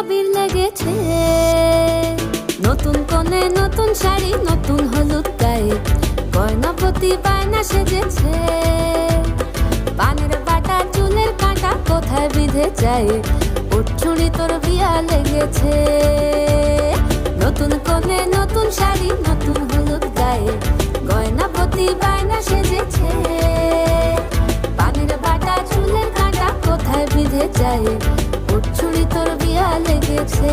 আবির লেগেছে, নতুন কোণে নতুন শাড়ি নতুন হলুদ গায়ে, গয়নাপতি বায়না সেজেছে। পানের বাটা চুলের কাঁটা কোথায় বিঁধে যায়, ওর চুড়ি তোর বিয়া লেগেছে। নতুন কোণে নতুন শাড়ি নতুন হলুদ গায়ে, গয়নাপতি বায়না সেজেছে। পানের বাটা চুলের কাঁটা কোথায় বিঁধে যায়, ওর চুড়ি তোর বিয়া লেগেছে।